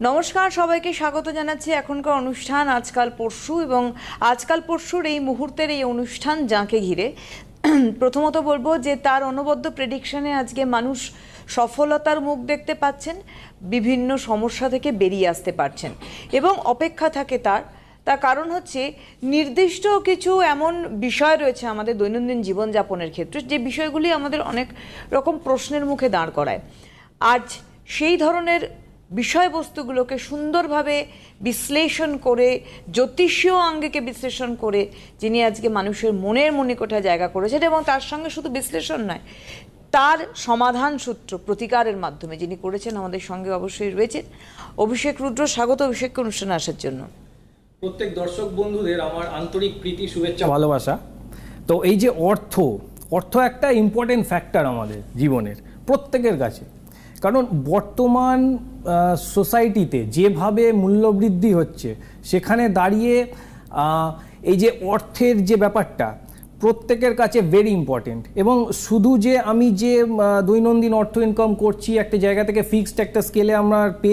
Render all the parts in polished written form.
নমস্কার, সবাইকে স্বাগত জানাচ্ছি এখনকার অনুষ্ঠান আজকাল পরশু, এবং আজকাল পরশুর এই মুহূর্তের এই অনুষ্ঠান যাকে ঘিরে প্রথমত বলবো যে তার অনবদ্য প্রেডিকশনে আজকে মানুষ সফলতার মুখ দেখতে পাচ্ছেন, বিভিন্ন সমস্যা থেকে বেরিয়ে আসতে পারছেন এবং অপেক্ষা থাকে তার কারণ হচ্ছে নির্দিষ্ট কিছু এমন বিষয় রয়েছে আমাদের দৈনন্দিন জীবনযাপনের ক্ষেত্রে যে বিষয়গুলি আমাদের অনেক রকম প্রশ্নের মুখে দাঁড় করায়। আজ সেই ধরনের বিষয়বস্তুগুলোকে সুন্দরভাবে বিশ্লেষণ করে, জ্যোতিষীয় আঙ্গিকে বিশ্লেষণ করে যিনি আজকে মানুষের মনের মণিকোঠায় জায়গা করেছেন, এবং তার সঙ্গে শুধু বিশ্লেষণ নয়, তার সমাধান সূত্র প্রতিকারের মাধ্যমে যিনি করেছেন, আমাদের সঙ্গে অবশ্যই রয়েছেন অভিষেক রুদ্র। স্বাগত অভিষেককে অনুষ্ঠানে আসার জন্য। প্রত্যেক দর্শক বন্ধুদের আমার আন্তরিক প্রীতি, শুভেচ্ছা, ভালোবাসা। তো এই যে অর্থ একটা ইম্পর্টেন্ট ফ্যাক্টর আমাদের জীবনের প্রত্যেকের কাছে, কারণ বর্তমান সোসাইটিতে যেভাবে মূল্যবৃদ্ধি হচ্ছে সেখানে দাঁড়িয়ে এই যে অর্থের যে ব্যাপারটা প্রত্যেকের কাছে ভেরি ইম্পর্টেন্ট। এবং শুধু যে আমি যে দৈনন্দিন অর্থ ইনকাম করছি একটা জায়গা থেকে ফিক্সড একটা স্কেলে আমার পে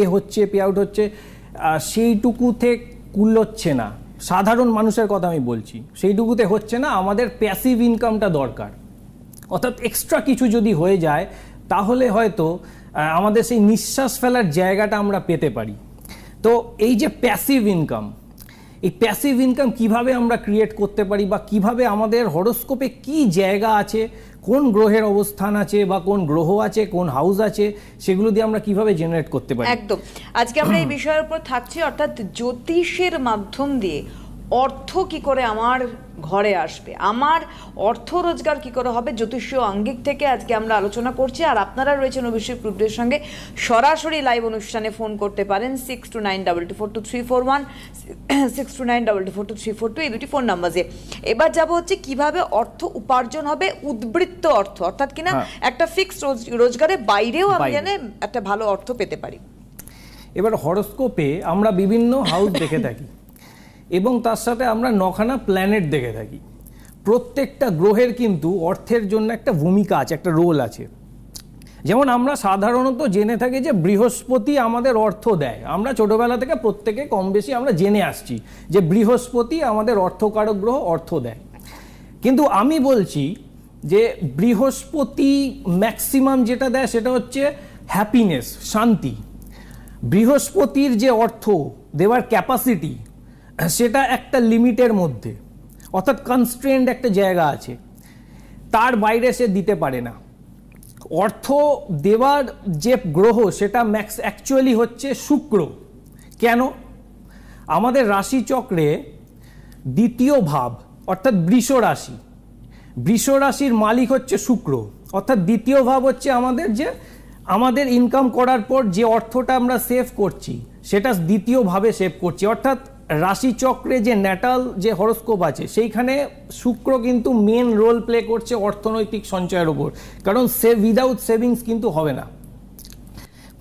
আউট হচ্ছে, সেইটুকুতে কুলোচ্ছে না। সাধারণ মানুষের কথা আমি বলছি, সেইটুকুতে হচ্ছে না। আমাদের প্যাসিভ ইনকামটা দরকার, অর্থাৎ এক্সট্রা কিছু যদি হয়ে যায় তাহলে হয়তো আমাদের সেই নিঃশ্বাস ফেলার জায়গাটা আমরা পেতে পারি। তো এই যে প্যাসিভ ইনকাম, এই প্যাসিভ ইনকাম কিভাবে আমরা ক্রিয়েট করতে পারি, বা কিভাবে আমাদের হরোস্কোপে কি জায়গা আছে, কোন গ্রহের অবস্থান আছে, বা কোন গ্রহ আছে, কোন হাউস আছে, সেগুলো দিয়ে আমরা কিভাবে জেনারেট করতে পারি। একদম আজকে আমরা এই বিষয়ের উপর থাকছি, অর্থাৎ জ্যোতিষের মাধ্যম দিয়ে অর্থ কি করে আমার ঘরে আসবে, আমার অর্থ রোজগার কি করে হবে, জ্যোতিষীয় আঙ্গিক থেকে আজকে আমরা আলোচনা করছি। আর আপনারা রয়েছেন অভিষেক রুদ্রের সঙ্গে সরাসরি লাইভ অনুষ্ঠানে ফোন করতে পারেন 6292422341, 6292422342, এই দুটি ফোন নাম্বারে। এবার যাব হচ্ছে কিভাবে অর্থ উপার্জন হবে, উদ্বৃত্ত অর্থ, অর্থাৎ কিনা একটা ফিক্সড রোজগারের বাইরেও আমি জানি একটা ভালো অর্থ পেতে পারি। এবার হরোস্কোপে আমরা বিভিন্ন হাউস দেখে থাকি এবং তার সাথে আমরা 9খানা প্ল্যানেট দেখে থাকি। প্রত্যেকটা গ্রহের কিন্তু অর্থের জন্য একটা ভূমিকা আছে, একটা রোল আছে। যেমন আমরা সাধারণত জেনে থাকি যে বৃহস্পতি আমাদের অর্থ দেয়। আমরা ছোটবেলা থেকে প্রত্যেকে কম বেশি আমরা জেনে আসছি যে বৃহস্পতি আমাদের অর্থকারক গ্রহ, অর্থ দেয়। কিন্তু আমি বলছি যে বৃহস্পতি ম্যাক্সিমাম যেটা দেয় সেটা হচ্ছে হ্যাপিনেস, শান্তি। বৃহস্পতির যে অর্থ দেওয়ার ক্যাপাসিটি সেটা একটা লিমিটের মধ্যে, অর্থাৎ কনস্ট্রেন্ট একটা জায়গা আছে, তার বাইরে সে দিতে পারে না। অর্থ দেওয়ার যে গ্রহ সেটা অ্যাকচুয়ালি হচ্ছে শুক্র। কেন? আমাদের রাশিচক্রে দ্বিতীয় ভাব অর্থাৎ বৃষ রাশি, বৃষ রাশির মালিক হচ্ছে শুক্র। অর্থাৎ দ্বিতীয় ভাব হচ্ছে আমাদের ইনকাম করার পর যে অর্থটা আমরা সেভ করছি সেটা দ্বিতীয় ভাবে সেভ করছি। অর্থাৎ রাশিচক্রে যে ন্যাটাল যে হরোস্কোপ আছে সেইখানে শুক্র কিন্তু মেন রোল প্লে করছে অর্থনৈতিক সঞ্চয়ের উপর, কারণ উইদাউট সেভিংস কিন্তু হবে না।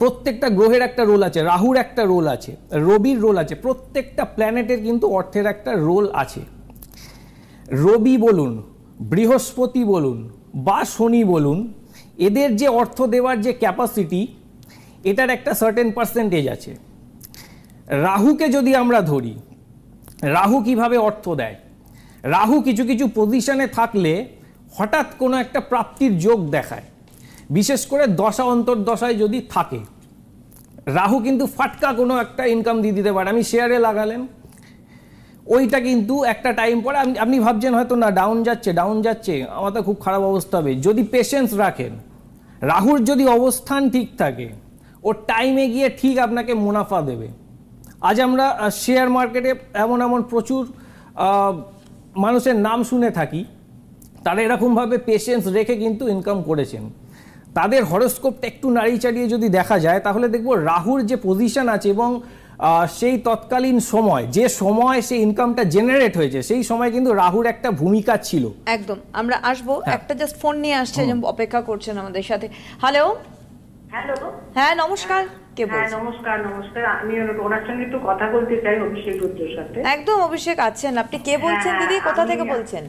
প্রত্যেকটা গ্রহের একটা রোল আছে, রাহুর একটা রোল আছে, রবির রোল আছে, প্রত্যেকটা প্ল্যানেটের কিন্তু অর্থের একটা রোল আছে। রবি বলুন, বৃহস্পতি বলুন বা শনি বলুন, এদের যে অর্থ দেওয়ার যে ক্যাপাসিটি এটার একটা সার্টেন পার্সেন্টেজ আছে। রাহুকে যদি আমরা ধরি, রাহু কিভাবে অর্থ দেয়? রাহু কিছু কিছু পজিশনে থাকলে হঠাৎ কোনো একটা প্রাপ্তির যোগ দেখায়, বিশেষ করে দশা অন্তর্দশায় যদি থাকে। রাহু কিন্তু ফাটকা কোনো একটা ইনকাম দিয়ে দিতে পারে। আমি শেয়ারে লাগালেন, ওইটা কিন্তু একটা টাইম পরে আপনি ভাবছেন হয়তো না ডাউন যাচ্ছে, আমার তো খুব খারাপ অবস্থা হবে। যদি পেশেন্স রাখেন, রাহুর যদি অবস্থান ঠিক থাকে, ও টাইমে গিয়ে ঠিক আপনাকে মুনাফা দেবে। আজ আমরা শেয়ার মার্কেটে এমন প্রচুর মানুষের নাম শুনে থাকি, তারা এরকমভাবে পেশেন্স রেখে কিন্তু ইনকাম করেছেন। তাদের হরোস্কোপটা একটু নাড়িয়ে চাড়িয়ে যদি দেখা যায় তাহলে দেখবো রাহুর যে পজিশন আছে এবং সেই তৎকালীন সময় যে সময় সেই ইনকামটা জেনারেট হয়েছে সেই সময় কিন্তু রাহুর একটা ভূমিকা ছিল। একদম আমরা আসবো, একটা জাস্ট ফোন নিয়ে আসছে, অপেক্ষা করছেন আমাদের সাথে। হ্যালো, হ্যাঁ নমস্কার। কে হ্যাঁ বলছেন? নমস্কার নমস্কার, আমি ওনার সঙ্গে একটু কথা বলতে চাই, অভিষেক রুদ্রের সাথে। একদম অভিষেক আছেন। আপনি কে বলছেন দিদি, কোথা থেকে বলছেন?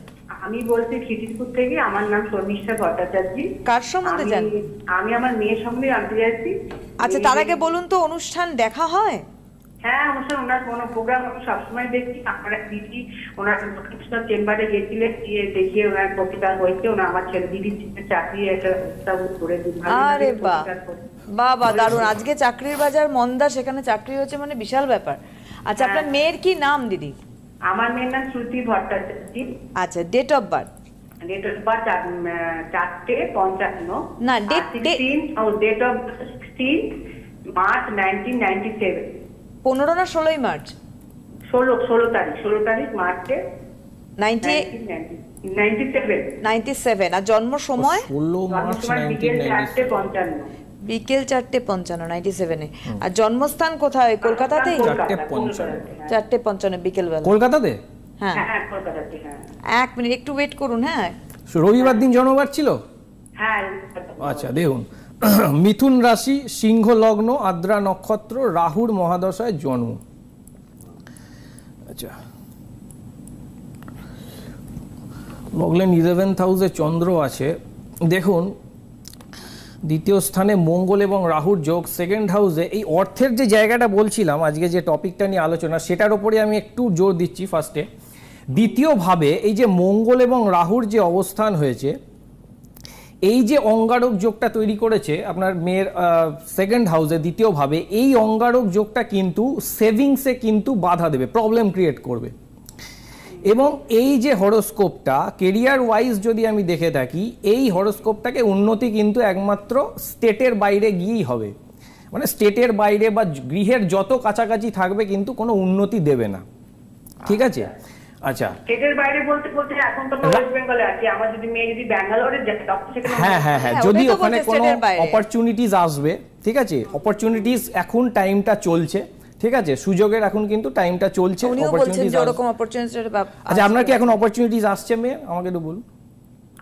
আমি বলছি খিদিরপুর থেকে, আমার নাম শর্মিষ্ঠা ভট্টাচার্য। কার সম্বন্ধে জানবেন? আমি আমার মেয়ের সঙ্গে আনতে যাচ্ছি। আচ্ছা, তার আগে বলুন তো, অনুষ্ঠান দেখা হয়? হ্যাঁ অনুষ্ঠান, ওনার কোনো প্রোগ্রাম আমি সবসময় দেখি। আমার এক দিদি ওনার চেম্বারে গেছিলেন, গিয়ে দেখিয়ে ওনার প্রতিকার হয়েছে। ওনার আমার ছেলে দিদির চাকরি একটা করে দিন। আরে বাহ বাহ বাহ, দারুণ। আজকে চাকরির বাজার মন্দা, সেখানে চাকরি হচ্ছে মানে বিশাল ব্যাপার। আচ্ছা, আপনার মেয়ের কি নাম দিদি? আমার মেয়ের নাম শ্রুতি ভট্টাচার্য। আচ্ছা, date of birth? Date of birth 4/55। না, ডেট অফ 16 মার্চ 1997। 15 না 16ই মার্চ? 16 তারিখ মার্চে 97। আর জন্ম সময়? 16 মার্চ 1997। বিকেল 4:55, 97-এ। আর জন্মস্থান কোথায়? কলকাতাতেই? 4:55 বিকেল বেলা কলকাতাতে? হ্যাঁ। হ্যাঁ কলকাতাতে। হ্যাঁ 1 মিনিট একটু ওয়েট করুন। হ্যাঁ, রবিবার দিন জন্মবার ছিল? হ্যাঁ। আচ্ছা দেখুন, মিথুন রাশি, সিংহ লগ্ন, আদ্রা নক্ষত্র, রাহুর মহাদশায় জন্ম। আচ্ছা, লগ্নে 11th হাউসে চন্দ্র আছে। দেখুন, দ্বিতীয় স্থানে মঙ্গল এবং রাহুর যোগ। সেকেন্ড হাউসে এই অর্থের যে জায়গাটা বলছিলাম, আজকে যে টপিকটা নিয়ে আলোচনা, সেটার ওপরে আমি একটু জোর দিচ্ছি ফার্স্টে। দ্বিতীয়ভাবে এই যে মঙ্গল এবং রাহুর যে অবস্থান হয়েছে, এই যে অঙ্গারক যোগটা তৈরি করেছে আপনার মেয়ের সেকেন্ড হাউসে দ্বিতীয়ভাবে, এই অঙ্গারক যোগটা কিন্তু সেভিংসে কিন্তু বাধা দেবে, প্রবলেম ক্রিয়েট করবে। এবং এই যে হরোস্কোপটা কেরিয়ার ওয়াইজ যদি আমি দেখে থাকি, এই হরোস্কোপটাকে উন্নতি কিন্তু একমাত্র স্টেটের বাইরে গিয়েই হবে। মানে স্টেটের বাইরে বা গৃহের যত কাছাকাছি থাকবে কিন্তু কোনো উন্নতি দেবে না। ঠিক আছে? আচ্ছা, স্টেটের বাইরে বলতে বলতে এখন তো ওয়েস্ট বেঙ্গলে আছি। আমার যদি মেয়ে যদি ব্যাঙ্গালোরে যায় তখন সেখানে হ্যাঁ হ্যাঁ হ্যাঁ, হ্যাঁ, যদি ওটাই তো ওখানে বলছে, কোনো স্টেটের বাইরে। অপরচুনিটিস আসবে, ঠিক আছে, অপরচুনিটিস এখন টাইমটা চলছে, ঠিক আছে, সুযোগের এখন কিন্তু টাইমটা চলছে। উনিও বলছেন opportunities যে ওরকম অপরচুনিটি। আচ্ছা, আপনার কি এখন অপরচুনিটিস আসছে মেয়ে? আমাকে একটু বলুন।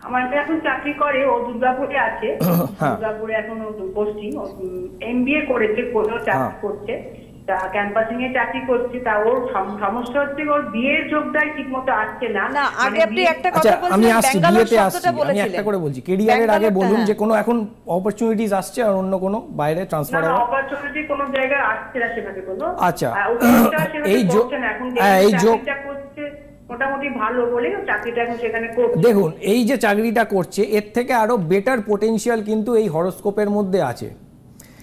আমার মেয়ে এখন চাকরি করে, ও দুর্গাপুরে আছে। হ্যাঁ। দুর্গাপুরে এখন পোস্টিং, এমবিএ করেছে, কোথাও চাকরি করছে, তা ক্যাম্পাসিং এ চাকরি করছে। তা ওর সমস্যা হচ্ছে ওর বিয়ের যোগদায় ঠিক মতো আসছে না। না, আগে আপনি একটা আচ্ছা, কথা আমি বলছিলেন, আসছি, ব্যাঙ্গালোর বিয়েতে আসছি, শব্দটা আমি বলেছিলেন। একটা করে বলছি। কেরিয়ারের আগে ব্যাঙ্গালোরটা, বলুন হ্যাঁ। যে কোনো এখন অপরচুনিটিস আসছে আর অন্য কোনো বাইরে ট্রান্সফার না হবে? অপরচুনিটি কোনো জায়গায় আসছে না সেভাবে কোনো। আচ্ছা, এই এই যোগ যোগ- এখন এই যোগ চাকরিটা করছে মোটামুটি ভালো বলে চাকরিটা এখন সেখানে করছে। দেখুন, এই যে চাকরিটা করছে, এর থেকে আরো বেটার পটেনশিয়াল কিন্তু এই হরোস্কোপের মধ্যে আছে,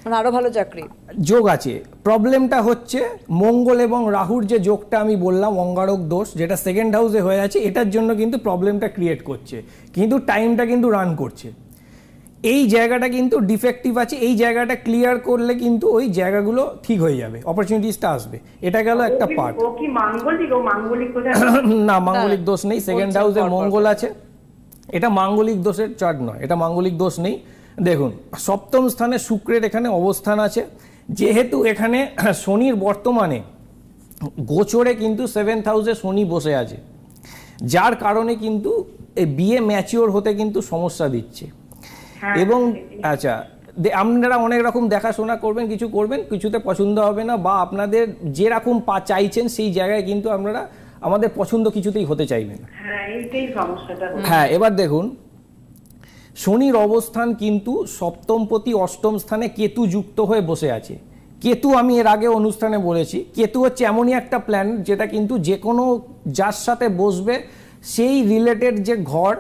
মানে আরো ভালো চাকরি যোগ আছে। প্রবলেমটা হচ্ছে মঙ্গল এবং রাহুর যে যোগটা আমি বললাম, অঙ্গারক দোষ, যেটা সেকেন্ড হাউসে হয়ে আছে, এটার জন্য কিন্তু প্রবলেমটা ক্রিয়েট করছে, কিন্তু টাইমটা কিন্তু রান করছে। এই জায়গাটা কিন্তু ডিফেক্টিভ আছে। এই জায়গাটা ক্লিয়ার করলে কিন্তু ওই জায়গাগুলো ঠিক হয়ে যাবে, অপরচুনিটিসটা আসবে। এটা গেল একটা পার্ট। ও কি মাঙ্গলিক? ও মাঙ্গলিক কোথায়? না, মাঙ্গলিক দোষ নেই। সেকেন্ড হাউসে মঙ্গল আছে, এটা মাঙ্গলিক দোষের চার্ট নয়, এটা মাঙ্গলিক দোষ নেই। দেখুন, সপ্তম স্থানে শুক্রের এখানে অবস্থান আছে। যেহেতু এখানে শনির বর্তমানে গোচরে কিন্তু 7th হাউসে শনি বসে আছে, যার কারণে কিন্তু এই বিয়ে ম্যাচিওর হতে কিন্তু সমস্যা দিচ্ছে। এবং আচ্ছা, আপনারা অনেক রকম দেখাশোনা করবেন, কিছু করবেন, কিছুতে পছন্দ হবে না, বা আপনাদের যেরকম চাইছেন সেই জায়গায় কিন্তু আপনারা আমাদের পছন্দ কিছুতেই হতে চাইবেন। হ্যাঁ এইটাই সমস্যাটা। হ্যাঁ, এবার দেখুন, শনির অবস্থান কিন্তু সপ্তমপতি অষ্টম স্থানে কেতু যুক্ত হয়ে বসে আছে। কেতু, আমি এর আগে অনুষ্ঠানে বলেছি, কেতু হচ্ছে এমনই একটা প্ল্যানেট যেটা কিন্তু যে কোনো যার সাথে বসবে সেই রিলেটেড যে ঘর,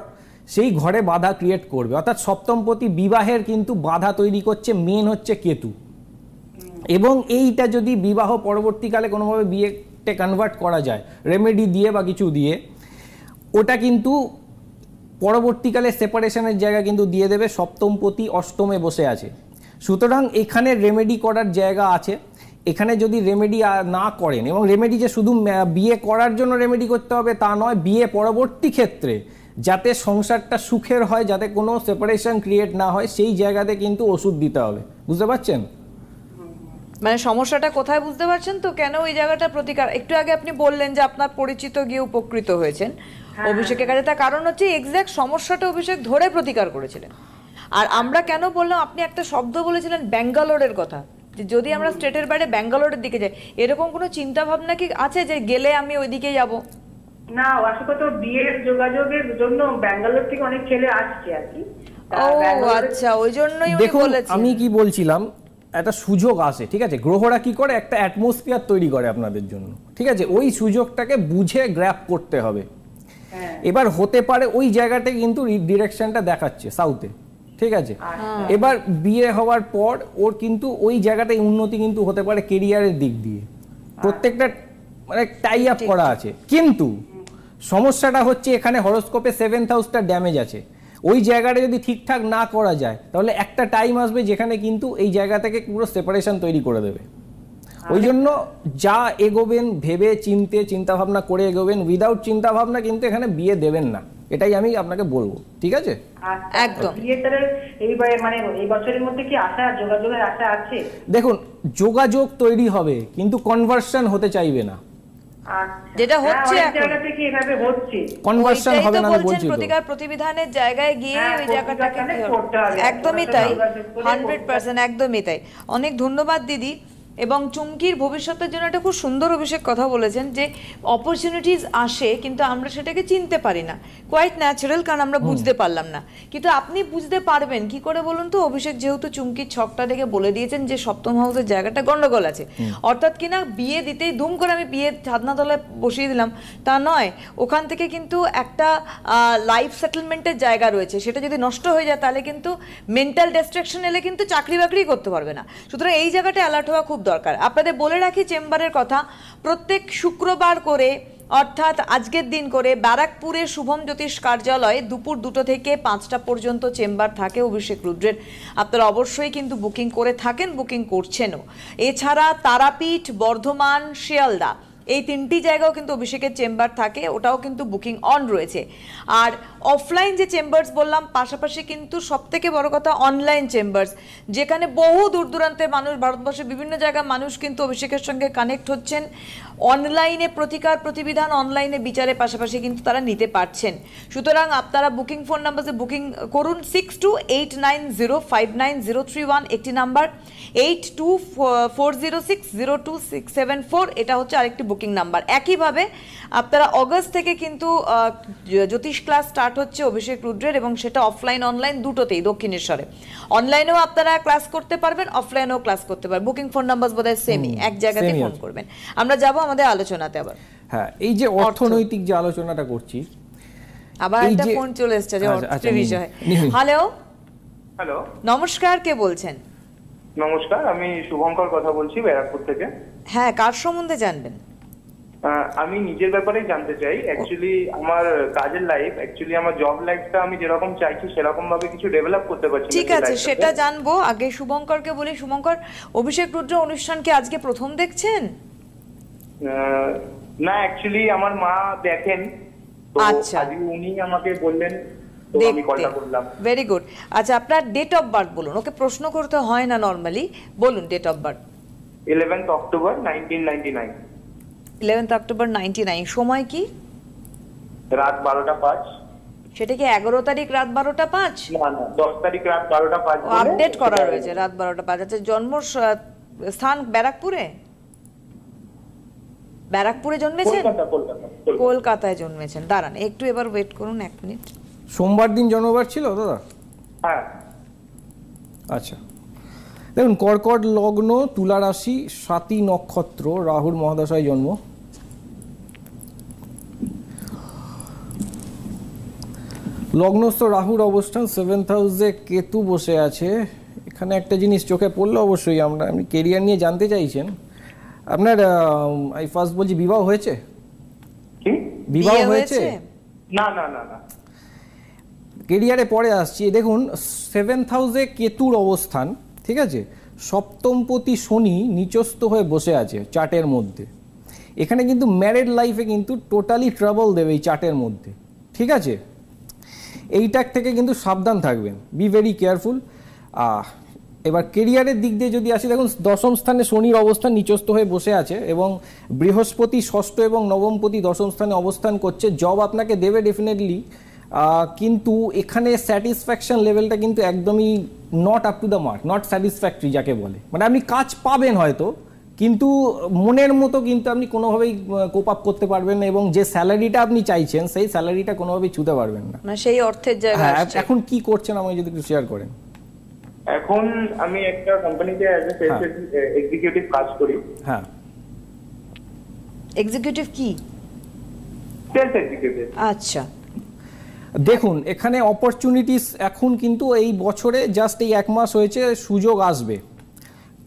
সেই ঘরে বাধা ক্রিয়েট করবে। অর্থাৎ সপ্তমপতি বিবাহের কিন্তু বাধা তৈরি করছে, মেন হচ্ছে কেতু। এবং এইটা যদি বিবাহ পরবর্তীকালে কোনোভাবে বিয়েতে কনভার্ট করা যায় রেমেডি দিয়ে বা কিছু দিয়ে, ওটা কিন্তু পরবর্তীকালে সেপারেশনের জায়গা কিন্তু দিয়ে দেবে। সপ্তমপতি অষ্টমে বসে আছে, সুতরাং এখানে রেমেডি করার জায়গা আছে। এখানে যদি রেমেডি না করেন, এবং রেমেডি যে শুধু বিয়ে করার জন্য রেমেডি করতে হবে তা নয়, বিয়ে পরবর্তী ক্ষেত্রে যাতে সংসারটা সুখের হয়, যাতে কোনো সেপারেশন ক্রিয়েট না হয়, সেই জায়গাতে কিন্তু ওষুধ দিতে হবে। বুঝতে পারছেন? মানে সমস্যাটা কোথায় বুঝতে পারছেন তো, কেন ওই জায়গাটা প্রতিকার? একটু আগে আপনি বললেন যে আপনার পরিচিত গিয়ে উপকৃত হয়েছেন অভিষেকের কাছে, তার কারণ হচ্ছে এক্স্যাক্ট সমস্যাটা অভিষেক ধরে প্রতিকার করেছিলেন। আর আমরা কেন বললাম, আপনি একটা শব্দ বলেছিলেন ব্যাঙ্গালোরের কথা, যে যদি আমরা স্টেটের বাইরে ব্যাঙ্গালোরের দিকে যাই, এরকম কোনো চিন্তা ভাবনা কি আছে যে গেলে আমি ওইদিকে যাব? না, আসলে তো বিয়ের যোগাযোগের জন্য ব্যাঙ্গালোর থেকে অনেক ছেলে আসছে আর কি। ও আচ্ছা, ওই জন্যই উনি দেখুন বলেছেন। আমি কি বলছিলাম, একটা সুযোগ আসে, ঠিক আছে, গ্রহরা কি করে একটা অ্যাটমসফিয়ার তৈরি করে আপনাদের জন্য, ঠিক আছে, ওই সুযোগটাকে বুঝে গ্র্যাব করতে হবে। এবার হতে পারে ওই জায়গাটা কিন্তু ডিরেকশনটা দেখাচ্ছে সাউথে, ঠিক আছে, এবার বিয়ে হওয়ার পর ওর কিন্তু ওই জায়গাটায় উন্নতি কিন্তু হতে পারে কেরিয়ারের দিক দিয়ে, প্রত্যেকটা মানে টাই আপ করা আছে। কিন্তু সমস্যাটা হচ্ছে এখানে হরোস্কোপে 7th হাউসটা ড্যামেজ আছে, ওই জায়গাটা যদি ঠিকঠাক না করা যায় তাহলে একটা টাইম আসবে যেখানে কিন্তু এই জায়গা থেকে পুরো সেপারেশন তৈরি করে দেবে। ওই জন্য যা এগোবেন ভেবে চিন্তা ভাবনা করে এগোবেন, উইদাউট চিন্তা ভাবনা কিন্তু এখানে বিয়ে দেবেন না, এটাই আমি আপনাকে বলবো, ঠিক আছে? একদম। বিয়েটারে মানে এই বছরের মধ্যে কি আশা, যোগাযোগের আশা আছে? দেখুন যোগাযোগ তৈরি হবে কিন্তু কনভার্সন হতে চাইবে না, যেটা হচ্ছে কনভার্সন হবে না আমি বলছি তো। প্রতিকার প্রতিবিধানের জায়গায় গিয়ে ওই জায়গাটাকে একদমই তাই, 100% একদমই তাই। অনেক ধন্যবাদ দিদি। এবং চুমকির ভবিষ্যতের জন্য একটা খুব সুন্দর অভিষেক কথা বলেছেন যে অপরচুনিটিস আসে কিন্তু আমরা সেটাকে চিনতে পারি না, কোয়াইট ন্যাচারাল, কারণ আমরা বুঝতে পারলাম না। কিন্তু আপনি বুঝতে পারবেন কি করে বলুন তো? অভিষেক যেহেতু চুমকির ছকটা দেখে বলে দিয়েছেন যে 7ম হাউসের জায়গাটা গন্ডগোল আছে, অর্থাৎ কিনা বিয়ে দিতেই ধুম করে আমি বিয়ে ছাদনাতলায় বসিয়ে দিলাম তা নয়, ওখান থেকে কিন্তু একটা লাইফ সেটেলমেন্টের জায়গা রয়েছে, সেটা যদি নষ্ট হয়ে যায় তাহলে কিন্তু মেন্টাল ডিস্ট্রাকশন এলে কিন্তু চাকরি বাকরি করতে পারবে না। সুতরাং এই জায়গাটা অ্যালার্ট হওয়া খুব দরকার। আপনাদের বলে রাখি চেম্বারের কথা, প্রত্যেক শুক্রবার করে অর্থাৎ আজকের দিন করে ব্যারাকপুরের শুভম জ্যোতিষ কার্যালয়ে দুপুর 2টো থেকে 5টা পর্যন্ত চেম্বার থাকে অভিষেক রুদ্রের। আপনারা অবশ্যই কিন্তু বুকিং করে থাকেন, বুকিং করছেনও। এছাড়া তারাপীঠ, বর্ধমান, শিয়ালদা এই 3টি জায়গাও কিন্তু অভিষেকের চেম্বার থাকে, ওটাও কিন্তু বুকিং অন রয়েছে। আর অফলাইন যে চেম্বার্স বললাম, পাশাপাশি কিন্তু সবথেকে বড় কথা অনলাইন চেম্বার্স, যেখানে বহু দূর দূরান্তের মানুষ, ভারতবর্ষের বিভিন্ন জায়গার মানুষ কিন্তু অভিষেকের সঙ্গে কানেক্ট হচ্ছেন। অনলাইনে প্রতিকার প্রতিবিধান, অনলাইনে বিচারের পাশাপাশি কিন্তু তারা নিতে পারছেন। সুতরাং আপনারা বুকিং ফোন নাম্বারে বুকিং করুন, 6289059031 একটি নাম্বার, 8240602674 এটা হচ্ছে আরেকটি বুকিং নাম্বার। একইভাবে আপনারা অগস্ট থেকে কিন্তু জ্যোতিষ ক্লাস স্টার্ট হচ্ছে অভিষেক রুদ্রের, এবং সেটা অফলাইন অনলাইন দুটোতেই দক্ষিণেশ্বরে। অনলাইনেও আপনারা ক্লাস করতে পারবেন, অফলাইনেও ক্লাস করতে পারবেন। বুকিং ফোন নাম্বার বোধহয় সেমই, এক জায়গাতে ফোন করবেন। আমরা যাব আমাদের আলোচনাতে আবার। হ্যাঁ, এই যে অর্থনৈতিক যে আলোচনাটা করছি, আবার একটা ফোন চলে এসেছে যে অর্থের বিষয়ে। হ্যালো হ্যালো, নমস্কার, কে বলছেন? নমস্কার, আমি শুভঙ্কর কথা বলছি ব্যারাকপুর থেকে। হ্যাঁ, কার সম্বন্ধে জানবেন? আমি নিজের ব্যাপারেই জানতে চাই। অ্যাকচুয়ালি আমার কাজের লাইফ, অ্যাকচুয়ালি আমার জব লাইফটা আমি যেরকম চাইছি সেরকম ভাবে কিছু ডেভেলপ করতে পারছি না। ঠিক আছে, সেটা জানবো। আগে শুভঙ্করকে বলি। শুভঙ্কর, অভিষেক রুদ্র অনুষ্ঠানকে আজকে প্রথম দেখছেন? না, অ্যাকচুয়ালি আমার মা দেখেন, তো আজকে উনি আমাকে বললেন, তো আমি কলটা করলাম। Very good. আচ্ছা, আপনার ডেট অফ বার্থ বলুন। ওকে প্রশ্ন করতে হয় না নরমালি, বলুন date of birth. 11th October 1999। 11th October 99। সময় কি? রাত 12টা 5। সেটা কি 11 তারিখ রাত 12টা 5? না না, 10 তারিখ রাত 12টা 5। আপডেট করা রয়েছে রাত 12টা 5। আচ্ছা, জন্ম স্থান ব্যারাকপুরে? ব্যারাকপুরে জন্মেছেন? কলকাতায় জন্মেছেন। দাঁড়ান একটু, এবার ওয়েট করুন 1 মিনিট। সোমবার দিন জন্মবার ছিল দাদা? হ্যাঁ। আচ্ছা, দেখুন কর্কট লগ্ন, তুলা রাশি, স্বাতী নক্ষত্র, রাহুর মহাদশায় জন্ম। লগ্নস্থ রাহুর অবস্থান 7th হাউসে, কেতু বসে আছে। এখানে একটা জিনিস চোখে পড়লো, অবশ্যই আপনি কেরিয়ার নিয়ে জানতে চাইছেন। আপনার আমি ফার্স্ট বলছি, বিবাহ হয়েছে? কি বিবাহ হয়েছে? না না না না, কেরিয়ারে পরে আসছি। দেখুন 7th হাউসে কেতুর অবস্থান, ঠিক আছে, সপ্তমপতি শনি নিচস্থ হয়ে বসে আছে চার্টের মধ্যে। এখানে কিন্তু ম্যারিড লাইফে কিন্তু টোটালি ট্রাবল দেবে এই চার্টের মধ্যে, ঠিক আছে? এইটার থেকে কিন্তু সাবধান থাকবেন, বি ভেরি কেয়ারফুল। এবার কেরিয়ারের দিক দিয়ে যদি আসি, দেখুন 10ম স্থানে শনির অবস্থান নিচস্থ হয়ে বসে আছে, এবং বৃহস্পতি 6ষ্ঠ এবং 9মপতি 10ম স্থানে অবস্থান করছে। জব আপনাকে দেবে ডেফিনেটলি, কিন্তু এখানে স্যাটিসফ্যাকশন লেভেলটা কিন্তু একদমই not up to the mark, not satisfactory যাকে বলে। মানে আপনি কাজ পাবেন হয়তো, কিন্তু মনের মতো কিন্তু আপনি কোনোভাবেই কোপ আপ করতে পারবেন না, এবং যে স্যালারিটা আপনি চাইছেন সেই স্যালারিটা কোনোভাবেই ছুতে পারবেন না। মানে সেই অর্থের জায়গায় হ্যাঁ, আসছে। এখন কি করছেন আমাকে যদি একটু শেয়ার করেন। এখন আমি একটা কোম্পানিতে অ্যাজ এ সেলস এক্সিকিউটিভ কাজ করি। হ্যাঁ, এক্সিকিউটিভ কি? Sales executive. আচ্ছা, দেখুন এখানে অপরচুনিটিস এখন কিন্তু এই বছরে জাস্ট এই 1 মাস হয়েছে, সুযোগ আসবে।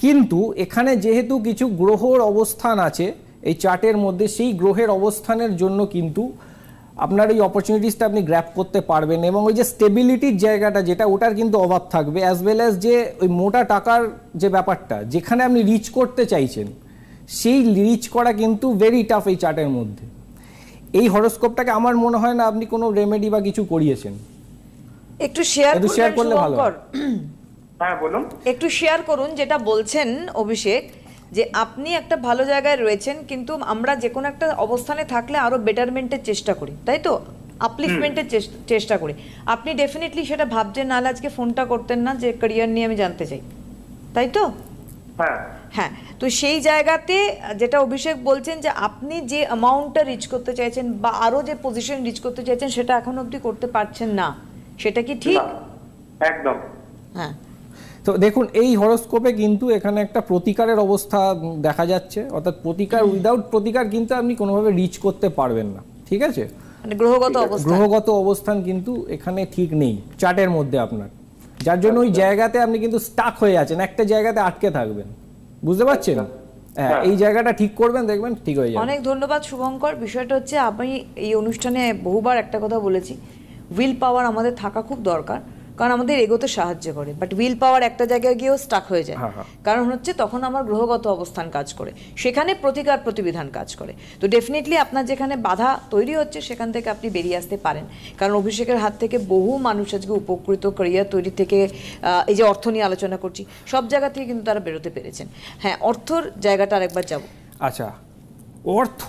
কিন্তু এখানে যেহেতু কিছু গ্রহর অবস্থান আছে এই চার্টের মধ্যে, সেই গ্রহের অবস্থানের জন্য কিন্তু আপনার এই অপরচুনিটিসটা আপনি গ্র্যাব করতে পারবেন, এবং ওই যে স্টেবিলিটির জায়গাটা যেটা, ওটার কিন্তু অভাব থাকবে, অ্যাজ ওয়েল অ্যাজ যে ওই মোটা টাকার যে ব্যাপারটা যেখানে আপনি রিচ করতে চাইছেন, সেই রিচ করা কিন্তু ভেরি টাফ এই চার্টের মধ্যে। এই হরোস্কোপটাকে আমার মনে হয় না আপনি কোনো রেমেডি বা কিছু করিয়েছেন। একটু শেয়ার করলে ভালো। হ্যাঁ বলুন। একটু শেয়ার করুন যেটা বলছেন অভিষেক, যে আপনি একটা ভালো জায়গায় রয়েছেন, কিন্তু আমরা যে কোনো একটা অবস্থানে থাকলে আরো বেটারমেন্টের চেষ্টা করি, তাই তো, আপলিফমেন্টের চেষ্টা করি। আপনি ডেফিনেটলি সেটা ভাবছেন, নাহলে আজকে ফোনটা করতেন না যে ক্যারিয়ার নিয়ে আমি জানতে চাই, তাই তো? হ্যাঁ হ্যাঁ, তো সেই জায়গাতে যেটা অভিষেক বলছেন যে আপনি যে অ্যামাউন্টটা রিচ করতে চাইছেন বা আরো যে পজিশন রিচ করতে চাইছেন সেটা এখন অবধি করতে পারছেন না, সেটা কি ঠিক? না, একদম। হ্যাঁ, তো দেখুন এই হরোস্কোপে কিন্তু এখানে একটা প্রতিকারের অবস্থা দেখা যাচ্ছে, অর্থাৎ প্রতিকার, উইদাউট প্রতিকার কিন্তু আপনি কোনোভাবে রিচ করতে পারবেন না, ঠিক আছে? মানে গ্রহগত অবস্থা, গ্রহগত অবস্থান কিন্তু এখানে ঠিক নেই চার্টের মধ্যে আপনার, যার জন্য ওই জায়গাতে আপনি কিন্তু স্টাক হয়ে আছেন, একটা জায়গাতে আটকে থাকবেন, বুঝতে পারছেন? হ্যাঁ, এই জায়গাটা ঠিক করবেন, দেখবেন ঠিক হয়ে যাবে। অনেক ধন্যবাদ শুভঙ্কর। বিষয়টা হচ্ছে, আমি এই অনুষ্ঠানে বহুবার একটা কথা বলেছি, উইল পাওয়ার আমাদের থাকা খুব দরকার, কারণ আমাদের এগোতে সাহায্য করে, বাট উইল পাওয়ার একটা জায়গায় গিয়েও স্টাক হয়ে যায়। কারণ হচ্ছে তখন আমার গ্রহগত অবস্থান কাজ করে, সেখানে প্রতিকার প্রতিবিধান কাজ করে। তো ডেফিনেটলি আপনার যেখানে বাধা তৈরি হচ্ছে সেখান থেকে আপনি বেরিয়ে আসতে পারেন, কারণ অভিষেকের হাত থেকে বহু মানুষ আজকে উপকৃত, ক্যারিয়ার তৈরি থেকে, এই যে অর্থ নিয়ে আলোচনা করছি, সব জায়গা থেকে কিন্তু তারা বেরোতে পেরেছেন। হ্যাঁ, অর্থর জায়গাটা আরেকবার যাব। আচ্ছা, অর্থ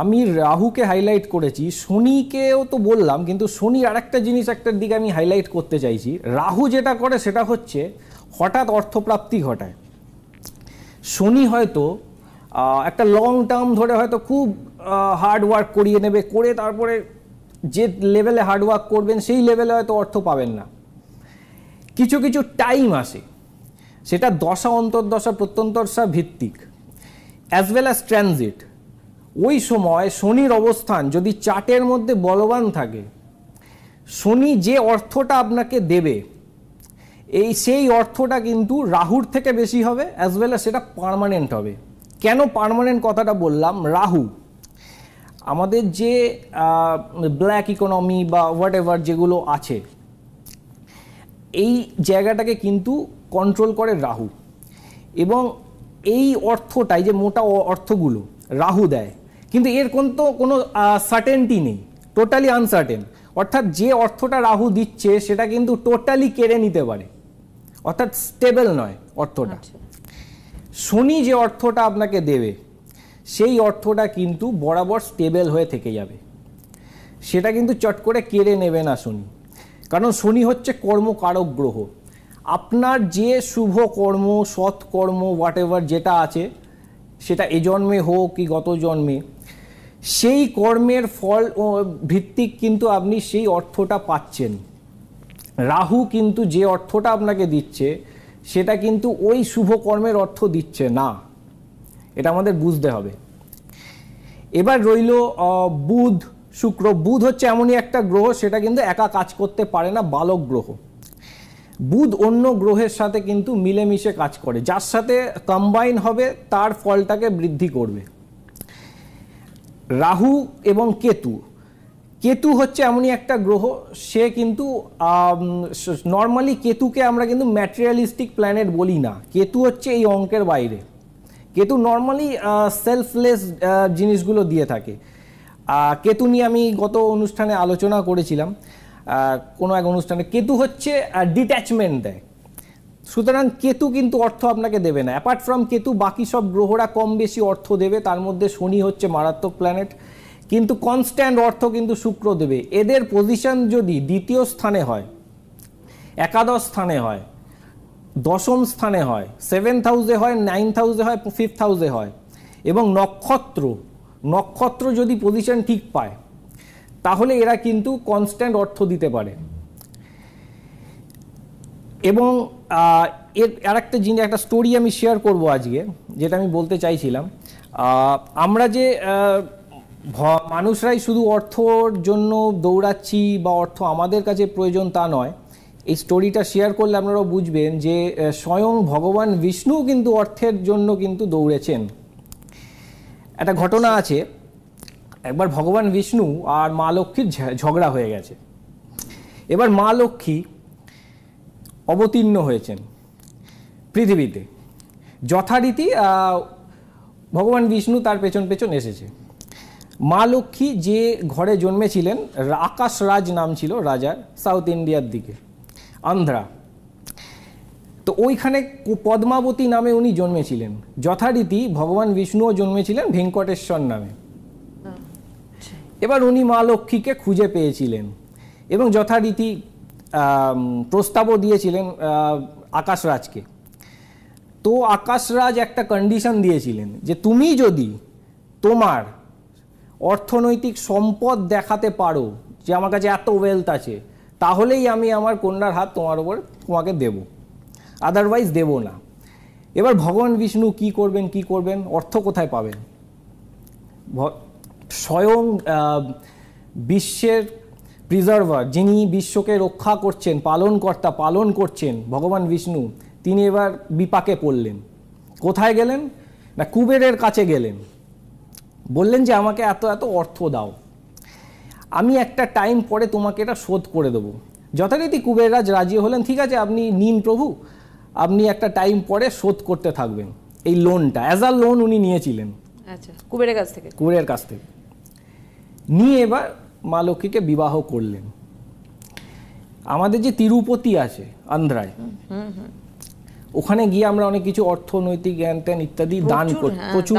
আমি রাহুকে হাইলাইট করেছি, শনিকেও তো বললাম, কিন্তু শনির আরেকটা জিনিস, একটার দিকে আমি হাইলাইট করতে চাইছি। রাহু যেটা করে সেটা হচ্ছে হঠাৎ অর্থপ্রাপ্তি ঘটায়। শনি হয়তো একটা লং টার্ম ধরে হয়তো খুব হার্ড ওয়ার্ক করিয়ে নেবে, করে তারপরে যে লেভেলে হার্ড ওয়ার্ক করবেন সেই লেভেলে হয়তো অর্থ পাবেন না। কিছু কিছু টাইম আসে, সেটা দশা অন্তর্দশা প্রত্যন্তর্দশা ভিত্তিক, অ্যাজ ওয়েল অ্যাজ ট্রানজিট। ওই সময় শনির অবস্থান যদি চার্টের মধ্যে বলবান থাকে, শনি যে অর্থটা আপনাকে দেবে সেই অর্থটা কিন্তু রাহুর থেকে বেশি হবে, অ্যাজ ওয়েল অ্যাজ সেটা পার্মানেন্ট হবে। কেন পার্মানেন্ট কথাটা বললাম? রাহু আমাদের যে ব্ল্যাক ইকোনমি বা হোয়াট এভার যেগুলো আছে, এই জায়গাটাকে কিন্তু কন্ট্রোল করে রাহু, এবং এই অর্থটাই যে মোটা অর্থগুলো রাহু দেয়, কিন্তু এর কোনো সার্টেনটি নেই, টোটালি আনসার্টেন। অর্থাৎ যে অর্থটা রাহু দিচ্ছে সেটা কিন্তু টোটালি কেড়ে নিতে পারে, অর্থাৎ স্টেবল নয় অর্থটা। শনি যে অর্থটা আপনাকে দেবে সেই অর্থটা কিন্তু বরাবর স্টেবল হয়ে থেকে যাবে, সেটা কিন্তু চট করে কেড়ে নেবে না শনি, কারণ শনি হচ্ছে কর্মকারক গ্রহ। আপনার যে শুভ কর্ম, সৎ কর্ম, হোয়াট এভার যেটা আছে, সেটা এ জন্মে হোক কি গত জন্মে, সেই কর্মের ফল ভিত্তিক কিন্তু আপনি সেই অর্থটা পাচ্ছেন। রাহু কিন্তু যে অর্থটা আপনাকে দিচ্ছে সেটা কিন্তু ওই শুভ কর্মের অর্থ দিচ্ছে না, এটা আমাদের বুঝতে হবে। এবার রইল বুধ, শুক্র। বুধ হচ্ছে এমনই একটা গ্রহ, সেটা কিন্তু একা কাজ করতে পারে না, বালক গ্রহ। বুধ অন্য গ্রহের সাথে কিন্তু মিলেমিশে কাজ করে, যার সাথে কম্বাইন হবে তার ফলটাকে বৃদ্ধি করবে। রাহু এবং কেতু, কেতু হচ্ছে এমনই একটা গ্রহ, সে কিন্তু নর্মালি কেতুকে আমরা কিন্তু ম্যাটেরিয়ালিস্টিক প্ল্যানেট বলি না, কেতু হচ্ছে এই অঙ্কের বাইরে। কেতু নর্মালি সেলফলেস জিনিসগুলো দিয়ে থাকে। কেতু নিয়ে আমি গত অনুষ্ঠানে আলোচনা করেছিলাম, কোনো এক অনুষ্ঠানে। কেতু হচ্ছে ডিট্যাচমেন্ট দেয়, সুতরাং কেতু কিন্তু অর্থ আপনাকে দেবে না। অ্যাপার্ট ফ্রম কেতু বাকি সব গ্রহরা কম বেশি অর্থ দেবে, তার মধ্যে শনি হচ্ছে মারাত্মক প্ল্যানেট। কিন্তু কনস্ট্যান্ট অর্থ কিন্তু শুক্র দেবে। এদের পজিশন যদি দ্বিতীয় স্থানে হয়, একাদশ স্থানে হয়, দশম স্থানে হয়, 7th হাউসে হয়, 9th হাউসে হয়, 5th হাউসে হয়, এবং নক্ষত্র যদি পজিশন ঠিক পায়, তাহলে এরা কিন্তু কনস্ট্যান্ট অর্থ দিতে পারে। এবং এর আরেকটা জিনিস, একটা স্টোরি আমি শেয়ার করব আজকে, যেটা আমি বলতে চাইছিলাম। আমরা যে মানুষরাই শুধু অর্থর জন্য দৌড়াচ্ছি বা অর্থ আমাদের কাছে প্রয়োজন তা নয়। এই স্টোরিটা শেয়ার করলে আপনারাও বুঝবেন যে স্বয়ং ভগবান বিষ্ণু কিন্তু অর্থের জন্য কিন্তু দৌড়েছেন। একটা ঘটনা আছে, একবার ভগবান বিষ্ণু আর মা লক্ষ্মীর ঝগড়া হয়ে গেছে। এবার মা লক্ষ্মী অবতীর্ণ হয়েছেন পৃথিবীতে, যথারীতি ভগবান বিষ্ণু তার পেছন পেছন এসেছে। মা লক্ষ্মী যে ঘরে জন্মেছিলেন, আকাশ রাজ নাম ছিল রাজার, সাউথ ইন্ডিয়ার দিকে, আন্ধ্রা। তো ওইখানে পদ্মাবতী নামে উনি জন্মেছিলেন। যথারীতি ভগবান বিষ্ণুও জন্মেছিলেন ভেঙ্কটেশ্বর নামে। এবার উনি মা লক্ষ্মীকে খুঁজে পেয়েছিলেন এবং যথারীতি প্রস্তাবও দিয়েছিলেন আকাশরাজকে। তো আকাশরাজ একটা কন্ডিশন দিয়েছিলেন যে তুমি যদি তোমার অর্থনৈতিক সম্পদ দেখাতে পারো যে আমার কাছে এত ওয়েলথ আছে, তাহলেই আমি আমার কন্যার হাত তোমাকে দেব, আদারওয়াইজ দেব না। এবার ভগবান বিষ্ণু কি করবেন, অর্থ কোথায় পাবেন? স্বয়ং বিশ্বের প্রিজার্ভার, যিনি বিশ্বকে রক্ষা করছেন, পালন করছেন ভগবান বিষ্ণু, তিনি এবার বিপাকে পড়লেন। কোথায় গেলেন না, কুবেরের কাছে গেলেন। বললেন যে আমাকে এত এত অর্থ দাও, আমি একটা টাইম পরে তোমাকে এটা শোধ করে দেবো। যথারীতি কুবেররাজ রাজি হলেন, ঠিক আছে আপনি নিন প্রভু, আপনি একটা টাইম পরে শোধ করতে থাকবেন। এই লোনটা অ্যাজ আ লোন উনি নিয়েছিলেন, আচ্ছা, কুবেরের কাছ থেকে নিয়ে এবার মা লক্ষ্মীকে বিবাহ করলেন। আমাদের যে তিরুপতি আছে আন্ধ্রায়, ওখানে গিয়ে আমরা অনেক কিছু অর্থনৈতিক জ্ঞান ত্যান ইত্যাদি প্রচুর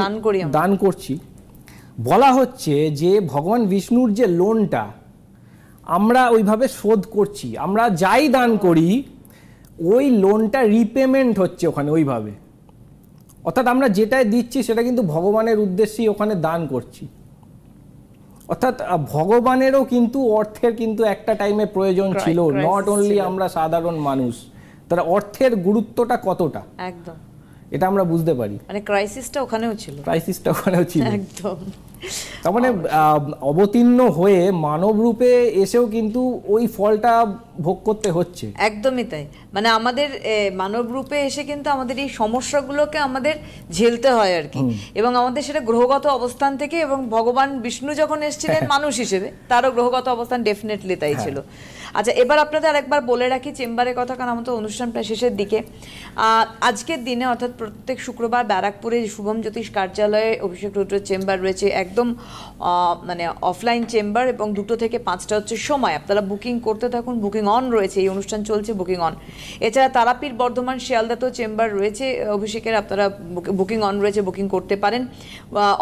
দান করছি। বলা হচ্ছে যে ভগবান বিষ্ণুর যে লোনটা আমরা ওইভাবে শোধ করছি, আমরা যাই দান করি ওই লোনটা রিপেমেন্ট হচ্ছে ওখানে ওইভাবে। অর্থাৎ আমরা যেটাই দিচ্ছি সেটা কিন্তু ভগবানের উদ্দেশ্যেই ওখানে দান করছি। অর্থাৎ ভগবানেরও কিন্তু অর্থের কিন্তু একটা টাইমে প্রয়োজন ছিল, নট অনলি আমরা সাধারণ মানুষ। তারা অর্থের গুরুত্বটা কতটা একদম এটা আমরা বুঝতে পারি। মানে ক্রাইসিসটা ওখানেও ছিল একদম। তার মানে অবতীর্ণ হয়ে মানব রূপে এসেও কিন্তু ওই ফলটা ভোগ করতে হচ্ছে। একদমই তাই, মানে আমাদের মানব রূপে এসে কিন্তু আমাদের এই সমস্যাগুলোকে আমাদের ঝেলতে হয় আর কি। এবং আমাদের সেটা গ্রহগত অবস্থান থেকে, এবং ভগবান বিষ্ণু যখন এসেছিলেন মানুষ হিসেবে, তারও গ্রহগত অবস্থান ডেফিনেটলি তাই ছিল। আচ্ছা, এবার আপনাদের আরেকবার বলে রাখি চেম্বারের কথা, কারণ আমাদের অনুষ্ঠান প্রায় শেষের দিকে। আজকের দিনে অর্থাৎ প্রত্যেক শুক্রবার ব্যারাকপুরে শুভম জ্যোতিষ কার্যালয়ে অভিষেক রুদ্রের চেম্বার রয়েছে, একদম মানে অফলাইন চেম্বার, এবং 2টো থেকে 5টা হচ্ছে সময়। আপনারা বুকিং করতে থাকুন, বুকিং অন রয়েছে, এই অনুষ্ঠান চলছে, বুকিং অন। এছাড়া তারাপীঠ বর্ধমান শিয়ালদাতেও চেম্বার রয়েছে অভিষেকের, আপনারা বুকিং অন রয়েছে, বুকিং করতে পারেন।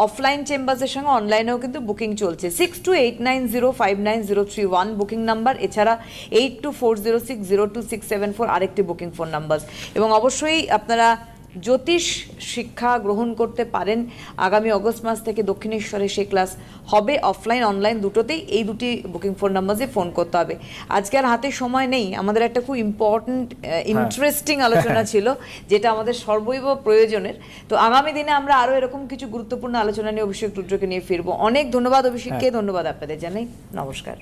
অফলাইন চেম্বারের সঙ্গে অনলাইনেও কিন্তু বুকিং চলছে। 6289059031 বুকিং নাম্বার, এছাড়া 8240602674 আরেকটি বুকিং ফোন নাম্বার। এবং অবশ্যই আপনারা জ্যোতিষ শিক্ষা গ্রহণ করতে পারেন। আগামী অগস্ট মাস থেকে দক্ষিণেশ্বরে সেই ক্লাস হবে, অফলাইন অনলাইন দুটোতেই। এই দুটি বুকিং ফোন নাম্বারে ফোন করতে হবে। আজকে আর হাতে সময় নেই, আমাদের একটা খুব ইম্পর্টেন্ট ইন্টারেস্টিং আলোচনা ছিল, যেটা আমাদের সর্বৈব প্রয়োজনের। তো আগামী দিনে আমরা আরও এরকম কিছু গুরুত্বপূর্ণ আলোচনা নিয়ে অভিষেক রুদ্রকে নিয়ে ফিরবো। অনেক ধন্যবাদ অভিষেককে, ধন্যবাদ আপনাদের জানাই, নমস্কার।